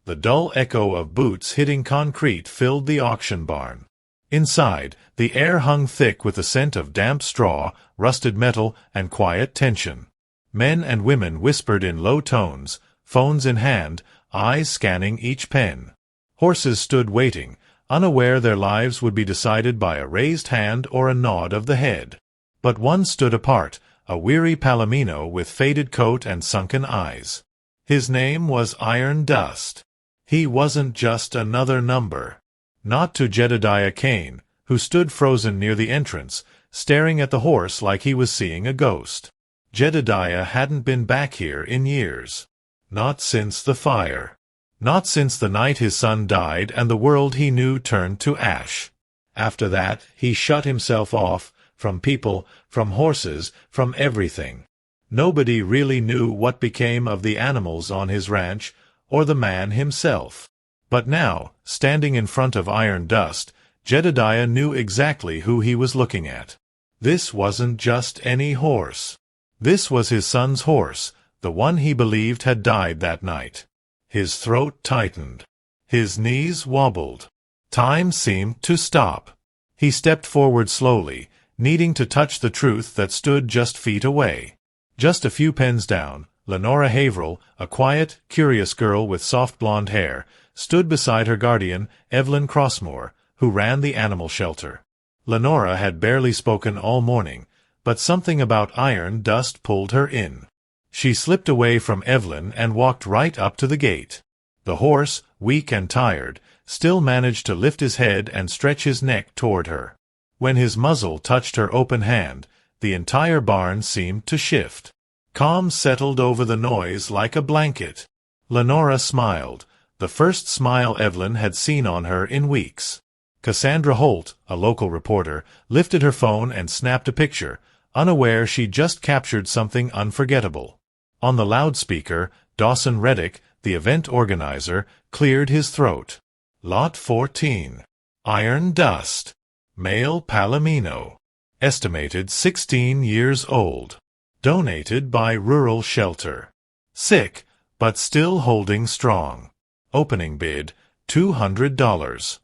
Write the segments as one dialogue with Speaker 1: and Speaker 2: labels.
Speaker 1: The dull echo of boots hitting concrete filled the auction barn. Inside, the air hung thick with the scent of damp straw, rusted metal, and quiet tension. Men and women whispered in low tones, phones in hand, eyes scanning each pen. Horses stood waiting, unaware their lives would be decided by a raised hand or a nod of the head. But one stood apart, a weary palomino with faded coat and sunken eyes. His name was Iron Dust. He wasn't just another number. Not to Jedediah Kane, who stood frozen near the entrance, staring at the horse like he was seeing a ghost. Jedediah hadn't been back here in years. Not since the fire. Not since the night his son died and the world he knew turned to ash. After that, he shut himself off, from people, from horses, from everything. Nobody really knew what became of the animals on his ranch, or the man himself. But now, standing in front of Iron Dust, Jedediah knew exactly who he was looking at. This wasn't just any horse. This was his son's horse, the one he believed had died that night. His throat tightened. His knees wobbled. Time seemed to stop. He stepped forward slowly, needing to touch the truth that stood just feet away. Just a few pens down, Lenora Haverhill, a quiet, curious girl with soft blonde hair, stood beside her guardian, Eveline Crossmore, who ran the animal shelter. Lenora had barely spoken all morning, but something about Iron Dust pulled her in. She slipped away from Eveline and walked right up to the gate. The horse, weak and tired, still managed to lift his head and stretch his neck toward her. When his muzzle touched her open hand, the entire barn seemed to shift. Calm settled over the noise like a blanket. Lenora smiled, the first smile Eveline had seen on her in weeks. Cassandra Holt, a local reporter, lifted her phone and snapped a picture, unaware she'd just captured something unforgettable. On the loudspeaker, Dawson Reddick, the event organizer, cleared his throat. Lot 14. Iron Dust. Male palomino. Estimated 16 years old. Donated by Rural Shelter. Sick, but still holding strong. Opening bid, $200.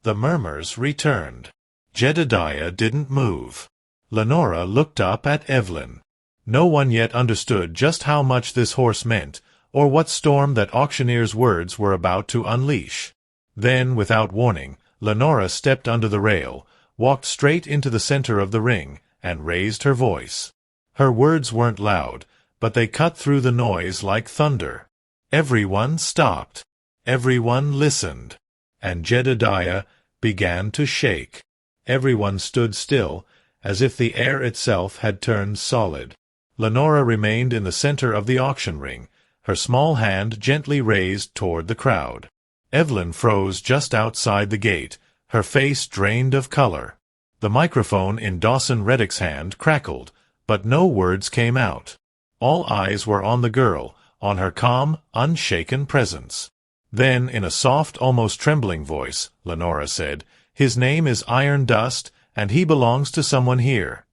Speaker 1: The murmurs returned. Jedediah didn't move. Lenora looked up at Eveline. No one yet understood just how much this horse meant, or what storm that auctioneer's words were about to unleash. Then, without warning, Lenora stepped under the rail, walked straight into the center of the ring, and raised her voice. Her words weren't loud, but they cut through the noise like thunder. Everyone stopped. Everyone listened. And Jedediah began to shake. Everyone stood still, as if the air itself had turned solid. Lenora remained in the center of the auction ring, her small hand gently raised toward the crowd. Eveline froze just outside the gate, her face drained of color. The microphone in Dawson Reddick's hand crackled, but no words came out. All eyes were on the girl, on her calm, unshaken presence. Then, in a soft, almost trembling voice, Lenora said, "His name is Iron Dust, and he belongs to someone here."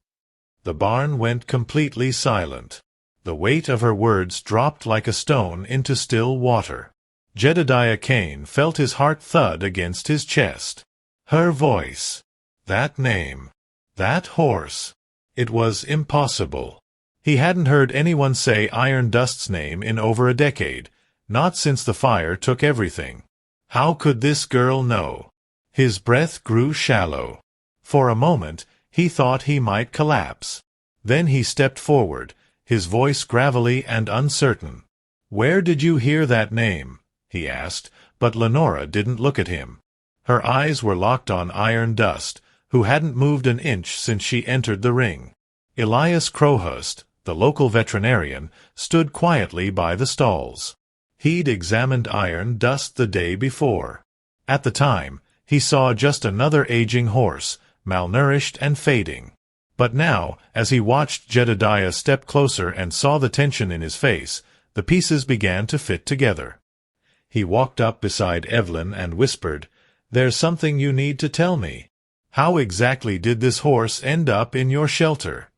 Speaker 1: The barn went completely silent. The weight of her words dropped like a stone into still water. Jedediah Kane felt his heart thud against his chest. Her voice. That name. That horse. It was impossible. He hadn't heard anyone say Iron Dust's name in over a decade, not since the fire took everything. How could this girl know? His breath grew shallow. For a moment, he thought he might collapse. Then he stepped forward, his voice gravelly and uncertain. "Where did you hear that name?" he asked, but Lenora didn't look at him. Her eyes were locked on Iron Dust, who hadn't moved an inch since she entered the ring. Elias Crowhurst, the local veterinarian, stood quietly by the stalls. He'd examined Iron Dust the day before. At the time, he saw just another aging horse, malnourished and fading. But now, as he watched Jedediah step closer and saw the tension in his face, the pieces began to fit together. He walked up beside Eveline and whispered, "There's something you need to tell me. How exactly did this horse end up in your shelter?"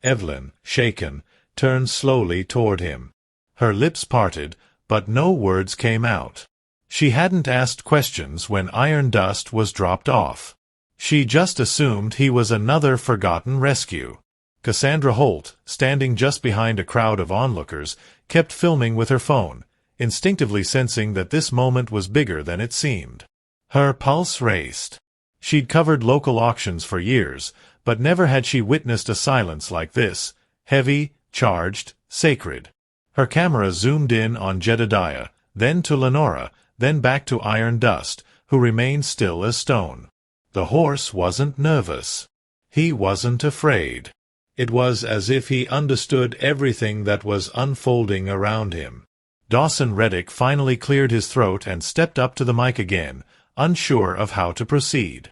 Speaker 1: Eveline, shaken, turned slowly toward him. Her lips parted, but no words came out. She hadn't asked questions when Iron Dust was dropped off. She just assumed he was another forgotten rescue. Cassandra Holt, standing just behind a crowd of onlookers, kept filming with her phone, instinctively sensing that this moment was bigger than it seemed. Her pulse raced. She'd covered local auctions for years, but never had she witnessed a silence like this, heavy, charged, sacred. Her camera zoomed in on Jedediah, then to Lenora, then back to Iron Dust, who remained still as stone. The horse wasn't nervous. He wasn't afraid. It was as if he understood everything that was unfolding around him. Dawson Reddick finally cleared his throat and stepped up to the mic again, unsure of how to proceed.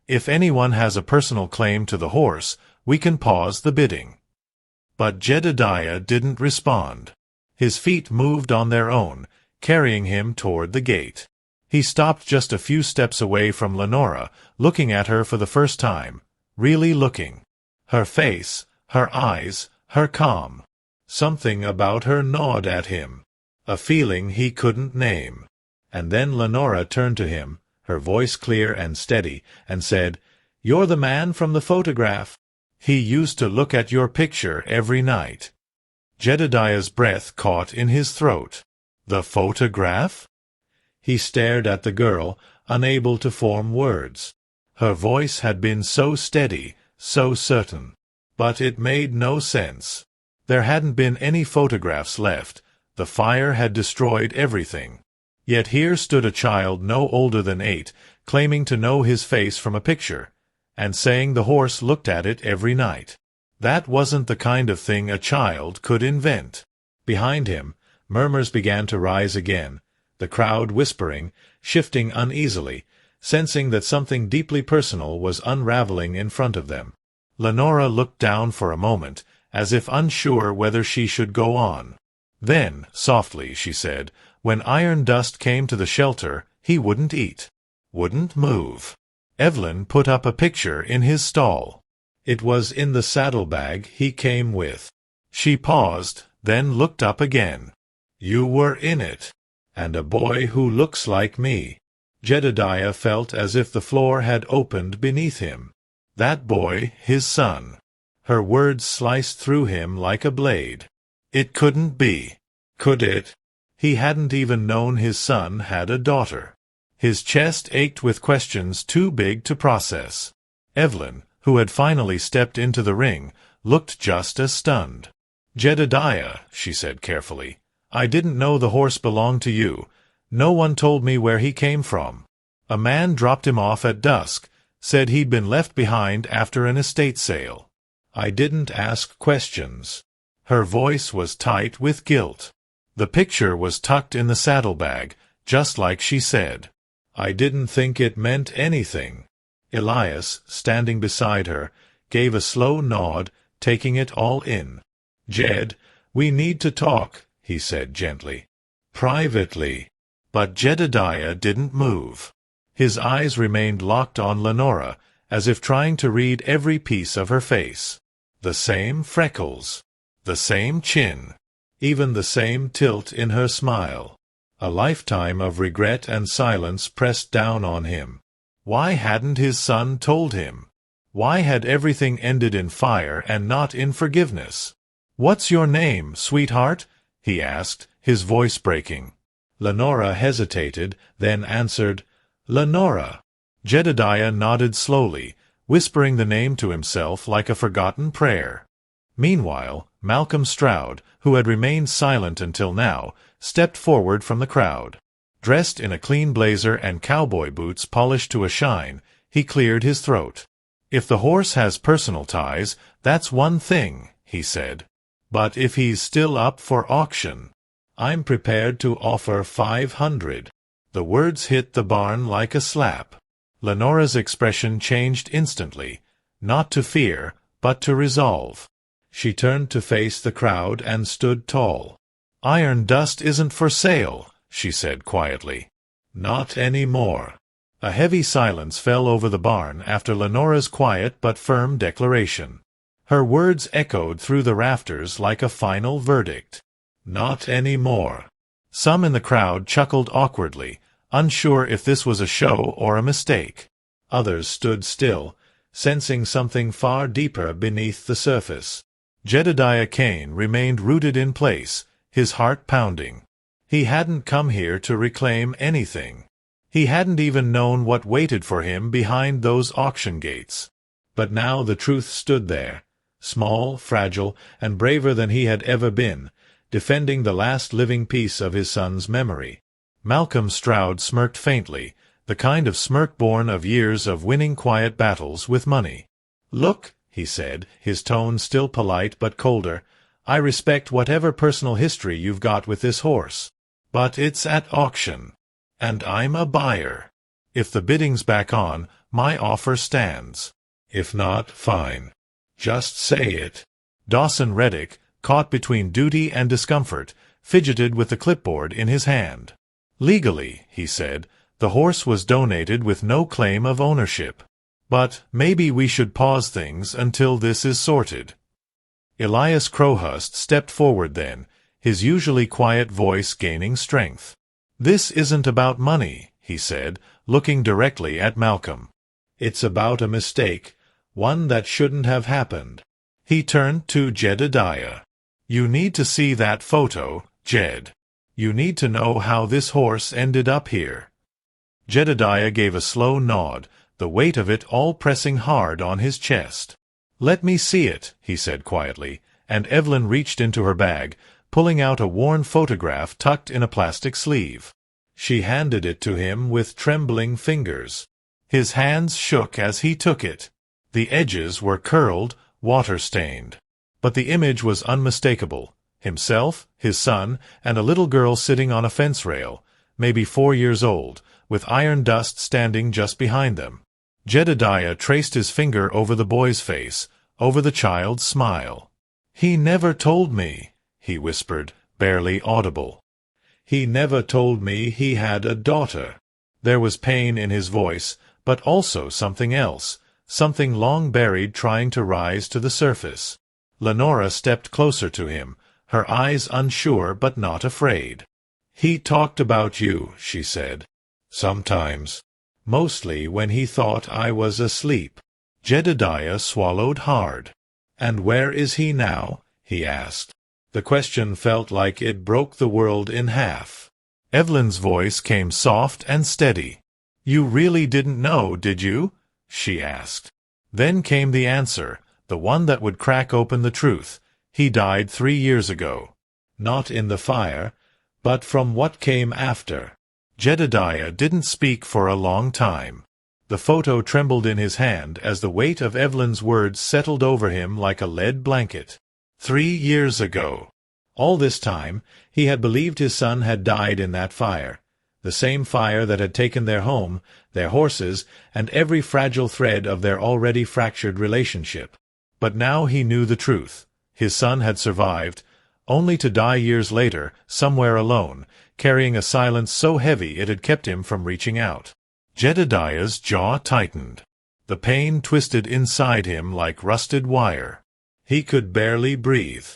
Speaker 1: If anyone has a personal claim to the horse, we can pause the bidding." But Jedediah didn't respond. His feet moved on their own, carrying him toward the gate. He stopped just a few steps away from Lenora, looking at her for the first time, really looking. Her face, her eyes, her calm. Something about her gnawed at him, a feeling he couldn't name. And then Lenora turned to him, her voice clear and steady, and said, "You're the man from the photograph. He used to look at your picture every night." Jedediah's breath caught in his throat. The photograph? He stared at the girl, unable to form words. Her voice had been so steady, so certain. But it made no sense. There hadn't been any photographs left. The fire had destroyed everything. Yet here stood a child no older than 8, claiming to know his face from a picture, and saying the horse looked at it every night. That wasn't the kind of thing a child could invent. Behind him, murmurs began to rise again, the crowd whispering, shifting uneasily, sensing that something deeply personal was unraveling in front of them. Lenora looked down for a moment, as if unsure whether she should go on. Then, softly, she said, when Iron Dust came to the shelter, he wouldn't eat, wouldn't move. Eveline put up a picture in his stall. It was in the saddlebag he came with. She paused, then looked up again. "You were in it. And a boy who looks like me." Jedediah felt as if the floor had opened beneath him. That boy, his son. Her words sliced through him like a blade. It couldn't be. Could it? He hadn't even known his son had a daughter. His chest ached with questions too big to process. Eveline, who had finally stepped into the ring, looked just as stunned. "Jedediah," she said carefully, "I didn't know the horse belonged to you. No one told me where he came from. A man dropped him off at dusk, said he'd been left behind after an estate sale. I didn't ask questions." Her voice was tight with guilt. The picture was tucked in the saddlebag, just like she said. "I didn't think it meant anything." Elias, standing beside her, gave a slow nod, taking it all in. "Jed, we need to talk," he said gently. "Privately." But Jedediah didn't move. His eyes remained locked on Lenora, as if trying to read every piece of her face. The same freckles. The same chin. Even the same tilt in her smile. A lifetime of regret and silence pressed down on him. Why hadn't his son told him? Why had everything ended in fire and not in forgiveness? "What's your name, sweetheart?" he asked, his voice breaking. Lenora hesitated, then answered, "Lenora." Jedediah nodded slowly, whispering the name to himself like a forgotten prayer. Meanwhile, Malcolm Stroud, who had remained silent until now, stepped forward from the crowd. Dressed in a clean blazer and cowboy boots polished to a shine, he cleared his throat. "If the horse has personal ties, that's one thing," he said. "But if he's still up for auction, I'm prepared to offer 500. The words hit the barn like a slap. Lenora's expression changed instantly, not to fear, but to resolve. She turned to face the crowd and stood tall. "Iron Dust isn't for sale," she said quietly. "Not any more." A heavy silence fell over the barn after Lenora's quiet but firm declaration. Her words echoed through the rafters like a final verdict. "Not any more." Some in the crowd chuckled awkwardly, unsure if this was a show or a mistake. Others stood still, sensing something far deeper beneath the surface. Jedediah Kane remained rooted in place, his heart pounding. He hadn't come here to reclaim anything. He hadn't even known what waited for him behind those auction gates. But now the truth stood there, small, fragile, and braver than he had ever been, defending the last living piece of his son's memory. Malcolm Stroud smirked faintly, the kind of smirk born of years of winning quiet battles with money. "Look," he said, his tone still polite but colder, "I respect whatever personal history you've got with this horse. But it's at auction. And I'm a buyer. If the bidding's back on, my offer stands. If not, fine. Just say it." Dawson Reddick, caught between duty and discomfort, fidgeted with the clipboard in his hand. "Legally," he said, "the horse was donated with no claim of ownership. But maybe we should pause things until this is sorted." Elias Crowhurst stepped forward then, his usually quiet voice gaining strength. "This isn't about money," he said, looking directly at Malcolm. "It's about a mistake, one that shouldn't have happened." He turned to Jedediah. "You need to see that photo, Jed. You need to know how this horse ended up here." Jedediah gave a slow nod, the weight of it all pressing hard on his chest. "Let me see it," he said quietly, and Eveline reached into her bag, pulling out a worn photograph tucked in a plastic sleeve. She handed it to him with trembling fingers. His hands shook as he took it. The edges were curled, water-stained. But the image was unmistakable. Himself, his son, and a little girl sitting on a fence rail, maybe 4 years old, with iron dust standing just behind them. Jedediah traced his finger over the boy's face, over the child's smile. "He never told me," he whispered, barely audible. "He never told me he had a daughter." There was pain in his voice, but also something else, something long buried trying to rise to the surface. Lenora stepped closer to him, her eyes unsure but not afraid. "He talked about you," she said. "Sometimes. Mostly when he thought I was asleep." Jedediah swallowed hard. "And where is he now?" he asked. The question felt like it broke the world in half. Eveline's voice came soft and steady. "You really didn't know, did you?" she asked. Then came the answer, the one that would crack open the truth. He died 3 years ago. Not in the fire, but from what came after. Jedediah didn't speak for a long time. The photo trembled in his hand as the weight of Eveline's words settled over him like a lead blanket. 3 years ago. All this time, he had believed his son had died in that fire, the same fire that had taken their home, their horses, and every fragile thread of their already fractured relationship. But now he knew the truth. His son had survived, only to die years later, somewhere alone, carrying a silence so heavy it had kept him from reaching out. Jedediah's jaw tightened. The pain twisted inside him like rusted wire. He could barely breathe.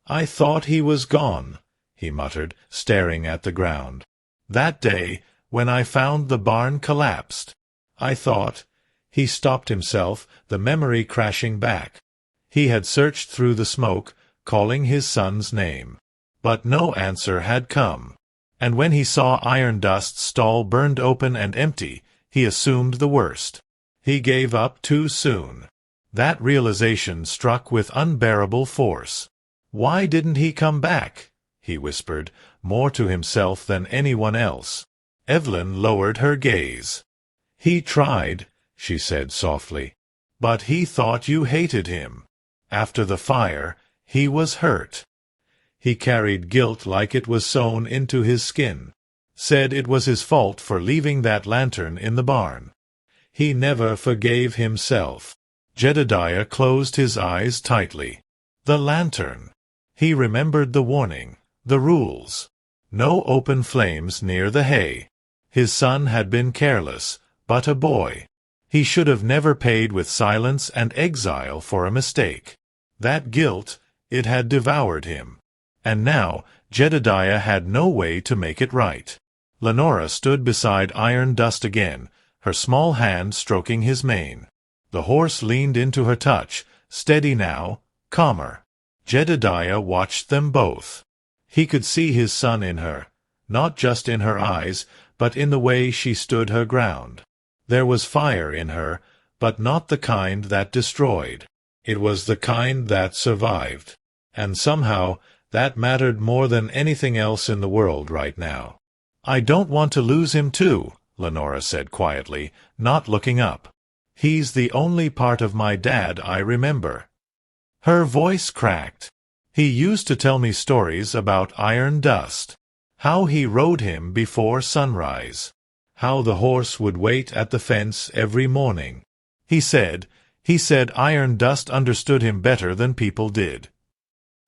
Speaker 1: "I thought he was gone," he muttered, staring at the ground. "That day, when I found the barn collapsed. I thought—" He stopped himself, the memory crashing back. He had searched through the smoke, calling his son's name. But no answer had come. And when he saw Iron Dust's stall burned open and empty, he assumed the worst. He gave up too soon. That realization struck with unbearable force. "Why didn't he come back?" he whispered, more to himself than anyone else. Eveline lowered her gaze. "He tried," she said softly. "But he thought you hated him. After the fire, he was hurt. He carried guilt like it was sewn into his skin. Said it was his fault for leaving that lantern in the barn. He never forgave himself." Jedediah closed his eyes tightly. The lantern. He remembered the warning, the rules. No open flames near the hay. His son had been careless, but a boy. He should have never paid with silence and exile for a mistake. That guilt, it had devoured him. And now, Jedediah had no way to make it right. Lenora stood beside Iron Dust again, her small hand stroking his mane. The horse leaned into her touch, steady now, calmer. Jedediah watched them both. He could see his son in her, not just in her eyes, but in the way she stood her ground. There was fire in her, but not the kind that destroyed. It was the kind that survived. And somehow, that mattered more than anything else in the world right now. "I don't want to lose him too," Lenora said quietly, not looking up. "He's the only part of my dad I remember." Her voice cracked. "He used to tell me stories about Iron Dust. How he rode him before sunrise. How the horse would wait at the fence every morning. He said Iron Dust understood him better than people did."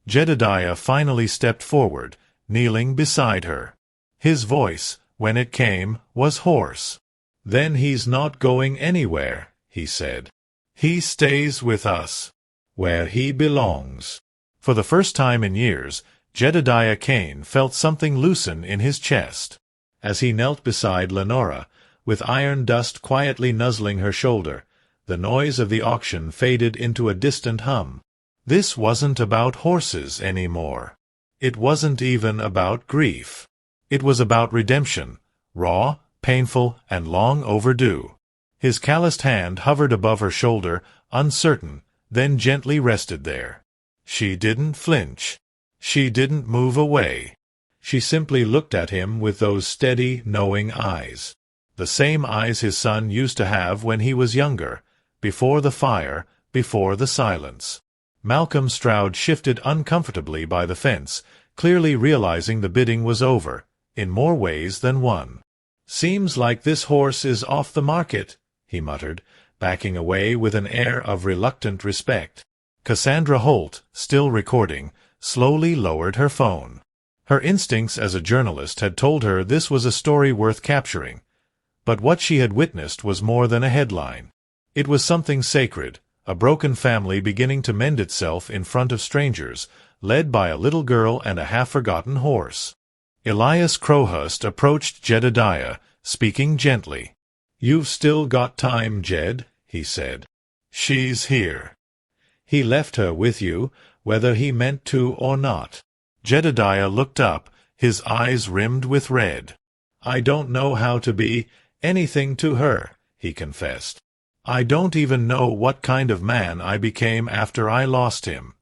Speaker 1: Jedediah finally stepped forward, kneeling beside her. His voice, when it came, was hoarse. "Then he's not going anywhere," he said. "He stays with us, where he belongs." For the first time in years, Jedediah Kane felt something loosen in his chest. As he knelt beside Lenora, with Iron Dust quietly nuzzling her shoulder, the noise of the auction faded into a distant hum. This wasn't about horses anymore. It wasn't even about grief. It was about redemption, raw, painful, and long overdue. His calloused hand hovered above her shoulder, uncertain, then gently rested there. She didn't flinch. She didn't move away. She simply looked at him with those steady, knowing eyes. The same eyes his son used to have when he was younger, before the fire, before the silence. Malcolm Stroud shifted uncomfortably by the fence, clearly realizing the bidding was over, in more ways than one. "Seems like this horse is off the market," he muttered, backing away with an air of reluctant respect. Cassandra Holt, still recording, slowly lowered her phone. Her instincts as a journalist had told her this was a story worth capturing. But what she had witnessed was more than a headline. It was something sacred, a broken family beginning to mend itself in front of strangers, led by a little girl and a half-forgotten horse. Elias Crowhurst approached Jedediah, speaking gently. "You've still got time, Jed," he said. "She's here." He left her with you, whether he meant to or not. Jedediah looked up, his eyes rimmed with red. "I don't know how to be anything to her," he confessed. "I don't even know what kind of man I became after I lost him."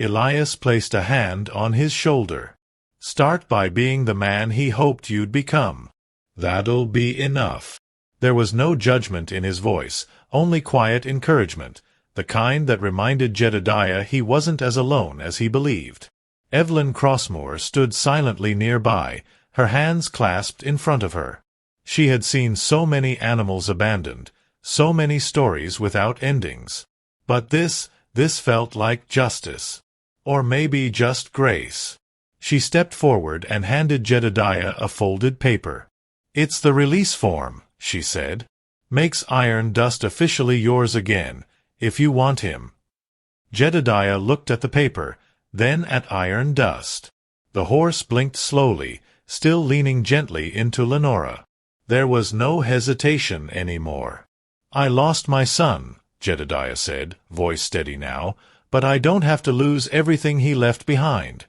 Speaker 1: Elias placed a hand on his shoulder. "Start by being the man he hoped you'd become. That'll be enough." There was no judgment in his voice, only quiet encouragement, the kind that reminded Jedediah he wasn't as alone as he believed. Eveline Crossmoor stood silently nearby, her hands clasped in front of her. She had seen so many animals abandoned, so many stories without endings. But this felt like justice. Or maybe just grace. She stepped forward and handed Jedediah a folded paper. "It's the release form," she said. "Makes Iron Dust officially yours again, if you want him." Jedediah looked at the paper, then at Iron Dust. The horse blinked slowly, still leaning gently into Lenora. There was no hesitation anymore. "I lost my son," Jedediah said, voice steady now, "but I don't have to lose everything he left behind."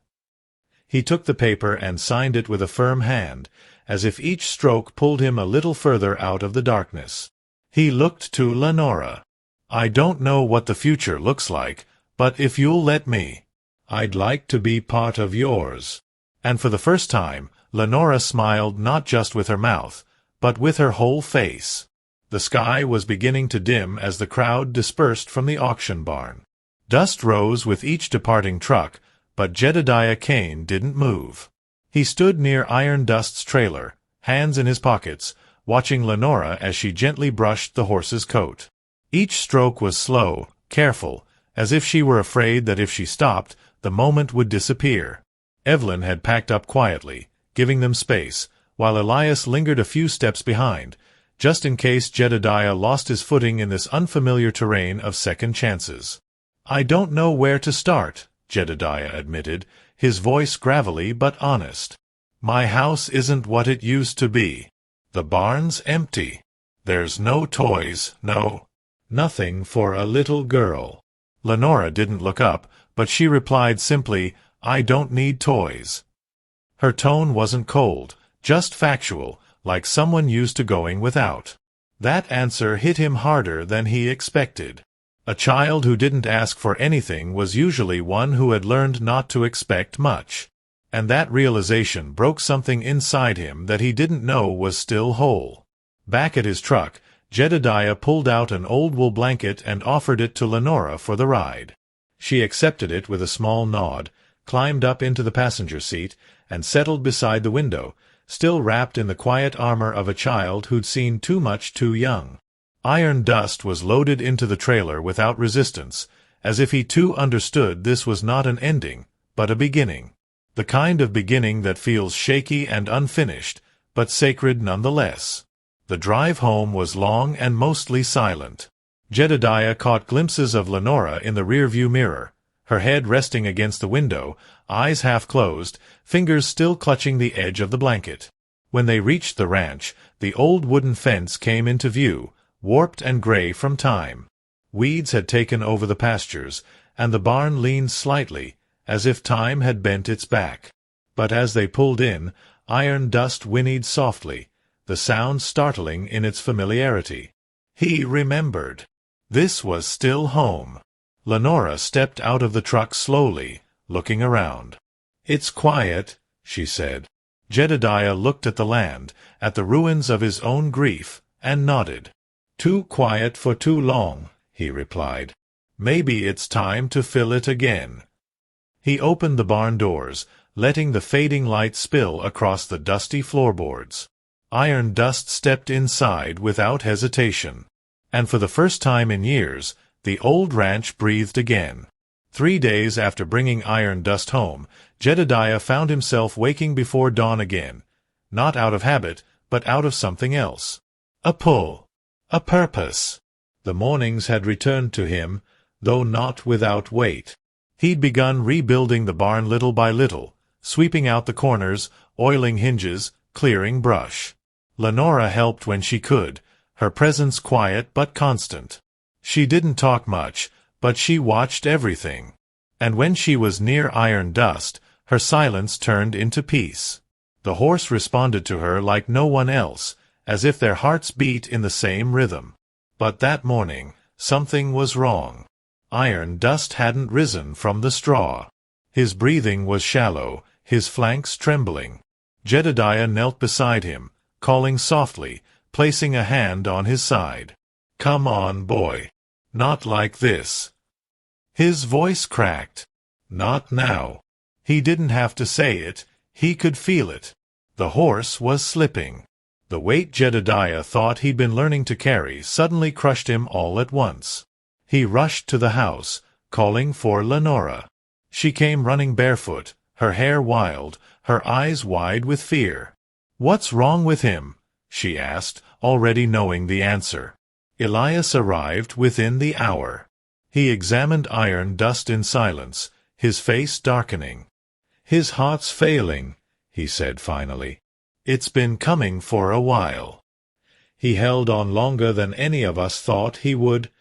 Speaker 1: He took the paper and signed it with a firm hand, as if each stroke pulled him a little further out of the darkness. He looked to Lenora. "I don't know what the future looks like, but if you'll let me, I'd like to be part of yours." And for the first time, Lenora smiled not just with her mouth, but with her whole face. The sky was beginning to dim as the crowd dispersed from the auction barn. Dust rose with each departing truck, but Jedediah Kane didn't move. He stood near Iron Dust's trailer, hands in his pockets, watching Lenora as she gently brushed the horse's coat. Each stroke was slow, careful, as if she were afraid that if she stopped, the moment would disappear. Eveline had packed up quietly, giving them space, while Elias lingered a few steps behind, just in case Jedediah lost his footing in this unfamiliar terrain of second chances. "I don't know where to start," Jedediah admitted, his voice gravelly but honest. "My house isn't what it used to be. The barn's empty. There's no toys, nothing for a little girl." Lenora didn't look up, but she replied simply, "I don't need toys." Her tone wasn't cold, just factual, like someone used to going without. That answer hit him harder than he expected. A child who didn't ask for anything was usually one who had learned not to expect much. And that realization broke something inside him that he didn't know was still whole. Back at his truck, Jedediah pulled out an old wool blanket and offered it to Lenora for the ride. She accepted it with a small nod, climbed up into the passenger seat, and settled beside the window, still wrapped in the quiet armor of a child who'd seen too much too young. Iron Dust was loaded into the trailer without resistance, as if he too understood this was not an ending, but a beginning. The kind of beginning that feels shaky and unfinished, but sacred nonetheless. The drive home was long and mostly silent. Jedediah caught glimpses of Lenora in the rearview mirror, her head resting against the window, eyes half closed, fingers still clutching the edge of the blanket. When they reached the ranch, the old wooden fence came into view, warped and gray from time. Weeds had taken over the pastures, and the barn leaned slightly, as if time had bent its back. But as they pulled in, Iron Dust whinnied softly, the sound startling in its familiarity. He remembered. This was still home. Lenora stepped out of the truck slowly, looking around. "It's quiet," she said. Jedediah looked at the land, at the ruins of his own grief, and nodded. "Too quiet for too long," he replied. "Maybe it's time to fill it again." He opened the barn doors, letting the fading light spill across the dusty floorboards. Iron Dust stepped inside without hesitation. And for the first time in years, the old ranch breathed again. 3 days after bringing Iron Dust home, Jedediah found himself waking before dawn again, not out of habit, but out of something else. A pull. A purpose. The mornings had returned to him, though not without weight. He'd begun rebuilding the barn little by little, sweeping out the corners, oiling hinges, clearing brush. Lenora helped when she could, her presence quiet but constant. She didn't talk much, but she watched everything. And when she was near Iron Dust, her silence turned into peace. The horse responded to her like no one else, as if their hearts beat in the same rhythm. But that morning, something was wrong. Iron Dust hadn't risen from the straw. His breathing was shallow, his flanks trembling. Jedediah knelt beside him, calling softly, placing a hand on his side. "Come on, boy. Not like this." His voice cracked. Not now. He didn't have to say it, he could feel it. The horse was slipping. The weight Jedediah thought he'd been learning to carry suddenly crushed him all at once. He rushed to the house, calling for Lenora. She came running barefoot, her hair wild, her eyes wide with fear. "What's wrong with him?" she asked, already knowing the answer. Elias arrived within the hour. He examined Iron Dust in silence, his face darkening. "His heart's failing," he said finally. "It's been coming for a while. He held on longer than any of us thought he would,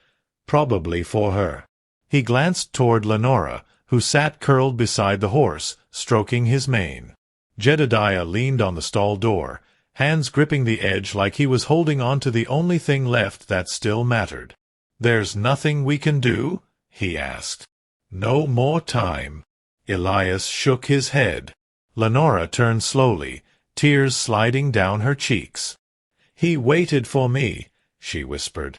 Speaker 1: probably for her." He glanced toward Lenora, who sat curled beside the horse, stroking his mane. Jedediah leaned on the stall door, hands gripping the edge like he was holding on to the only thing left that still mattered. "There's nothing we can do?" he asked. "No more time." Elias shook his head. Lenora turned slowly, tears sliding down her cheeks. "He waited for me," she whispered.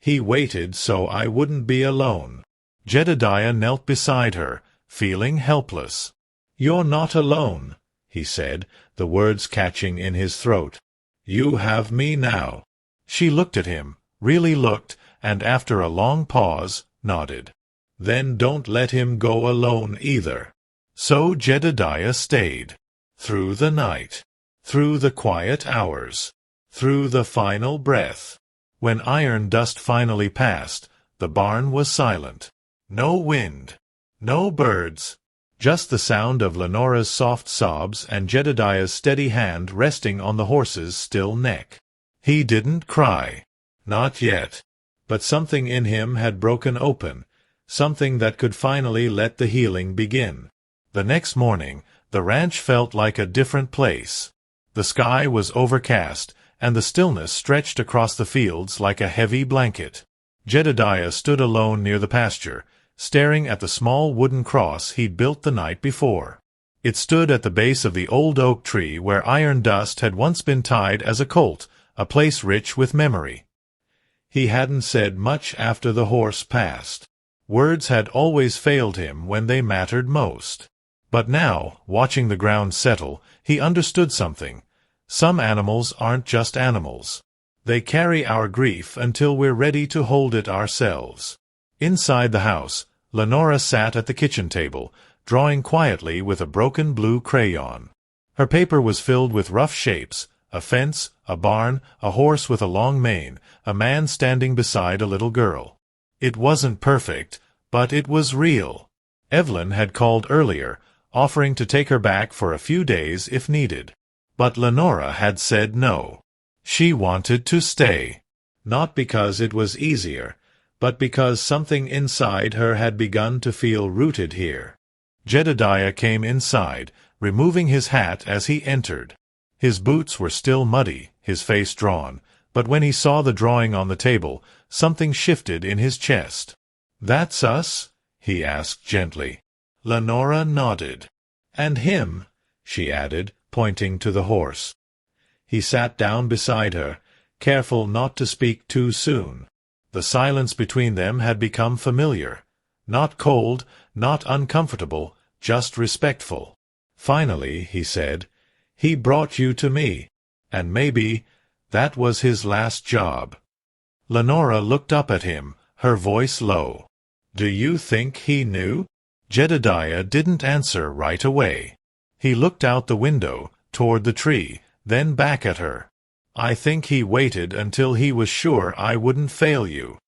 Speaker 1: "He waited so I wouldn't be alone." Jedediah knelt beside her, feeling helpless. "You're not alone," he said, the words catching in his throat. "You have me now." She looked at him, really looked, and after a long pause, nodded. "Then don't let him go alone either." So Jedediah stayed. Through the night. Through the quiet hours. Through the final breath. When Iron Dust finally passed, the barn was silent. No wind. No birds. Just the sound of Lenora's soft sobs and Jedediah's steady hand resting on the horse's still neck. He didn't cry. Not yet. But something in him had broken open, something that could finally let the healing begin. The next morning, the ranch felt like a different place. The sky was overcast, and the stillness stretched across the fields like a heavy blanket. Jedediah stood alone near the pasture, staring at the small wooden cross he'd built the night before. It stood at the base of the old oak tree where iron dust had once been tied as a colt, a place rich with memory. He hadn't said much after the horse passed. Words had always failed him when they mattered most. But now, watching the ground settle, he understood something. Some animals aren't just animals. They carry our grief until we're ready to hold it ourselves. Inside the house, Lenora sat at the kitchen table, drawing quietly with a broken blue crayon. Her paper was filled with rough shapes: a fence, a barn, a horse with a long mane, a man standing beside a little girl. It wasn't perfect, but it was real. Eveline had called earlier, offering to take her back for a few days if needed. But Lenora had said no. She wanted to stay. Not because it was easier, but because something inside her had begun to feel rooted here. Jedediah came inside, removing his hat as he entered. His boots were still muddy, his face drawn, but when he saw the drawing on the table, something shifted in his chest. "That's us?" he asked gently. Lenora nodded. "And him," she added, pointing to the horse. He sat down beside her, careful not to speak too soon. The silence between them had become familiar. Not cold, not uncomfortable, just respectful. "Finally," he said, "he brought you to me. And maybe that was his last job." Lenora looked up at him, her voice low. "Do you think he knew?" Jedediah didn't answer right away. He looked out the window, toward the tree, then back at her. "I think he waited until he was sure I wouldn't fail you."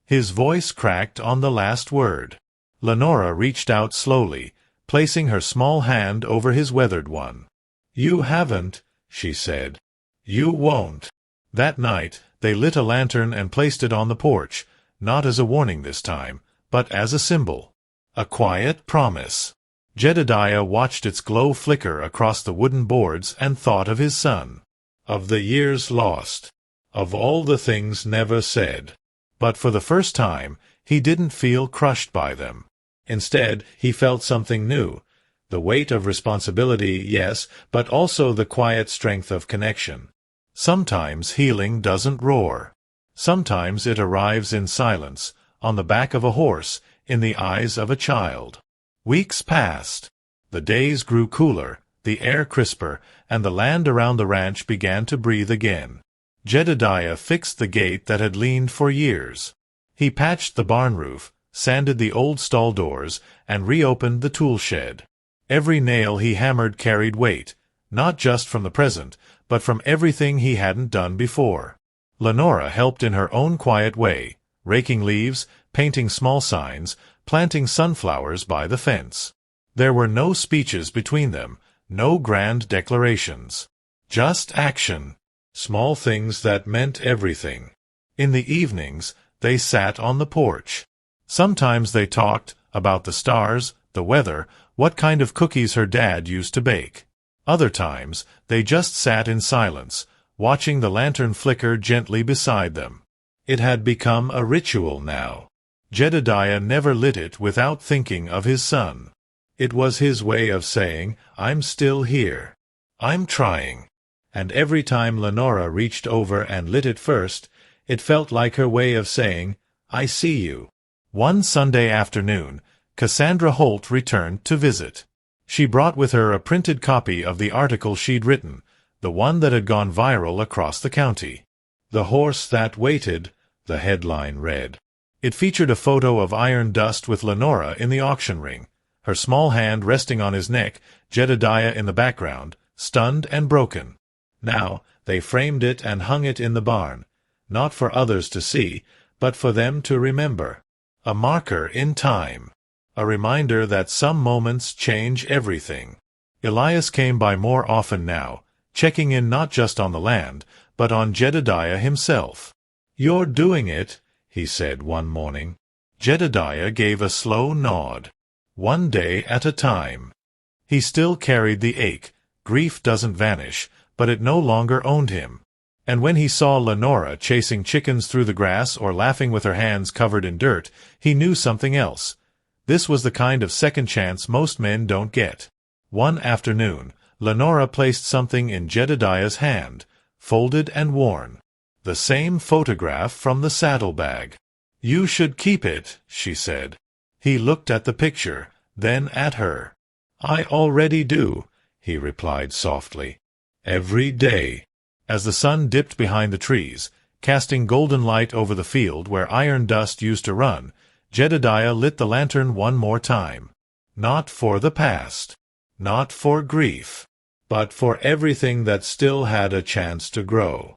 Speaker 1: His voice cracked on the last word. Lenora reached out slowly, placing her small hand over his weathered one. "You haven't," she said. "You won't." That night, they lit a lantern and placed it on the porch, not as a warning this time, but as a symbol. A quiet promise. Jedediah watched its glow flicker across the wooden boards and thought of his son. Of the years lost. Of all the things never said. But for the first time, he didn't feel crushed by them. Instead, he felt something new. The weight of responsibility, yes, but also the quiet strength of connection. Sometimes healing doesn't roar. Sometimes it arrives in silence, on the back of a horse, in the eyes of a child. Weeks passed. The days grew cooler, the air crisper, and the land around the ranch began to breathe again. Jedediah fixed the gate that had leaned for years. He patched the barn roof, sanded the old stall doors, and reopened the tool shed. Every nail he hammered carried weight, not just from the present, but from everything he hadn't done before. Lenora helped in her own quiet way, raking leaves, painting small signs, planting sunflowers by the fence. There were no speeches between them, no grand declarations. Just action. Small things that meant everything. In the evenings, they sat on the porch. Sometimes they talked about the stars, the weather, what kind of cookies her dad used to bake. Other times, they just sat in silence, watching the lantern flicker gently beside them. It had become a ritual now. Jedediah never lit it without thinking of his son. It was his way of saying, "I'm still here. I'm trying." And every time Lenora reached over and lit it first, it felt like her way of saying, "I see you." One Sunday afternoon, Cassandra Holt returned to visit. She brought with her a printed copy of the article she'd written, the one that had gone viral across the county. "The Horse That Waited," the headline read. It featured a photo of iron dust with Lenora in the auction ring, her small hand resting on his neck, Jedediah in the background, stunned and broken. Now, they framed it and hung it in the barn, not for others to see, but for them to remember. A marker in time. A reminder that some moments change everything. Elias came by more often now, checking in not just on the land, but on Jedediah himself. "You're doing it," he said one morning. Jedediah gave a slow nod. "One day at a time." He still carried the ache. Grief doesn't vanish, but it no longer owned him. And when he saw Lenora chasing chickens through the grass or laughing with her hands covered in dirt, he knew something else. This was the kind of second chance most men don't get. One afternoon, Lenora placed something in Jedediah's hand, folded and worn. The same photograph from the saddlebag. "You should keep it," she said. He looked at the picture, then at her. "I already do," he replied softly. "Every day." As the sun dipped behind the trees, casting golden light over the field where iron dust used to run, Jedediah lit the lantern one more time. Not for the past. Not for grief. But for everything that still had a chance to grow.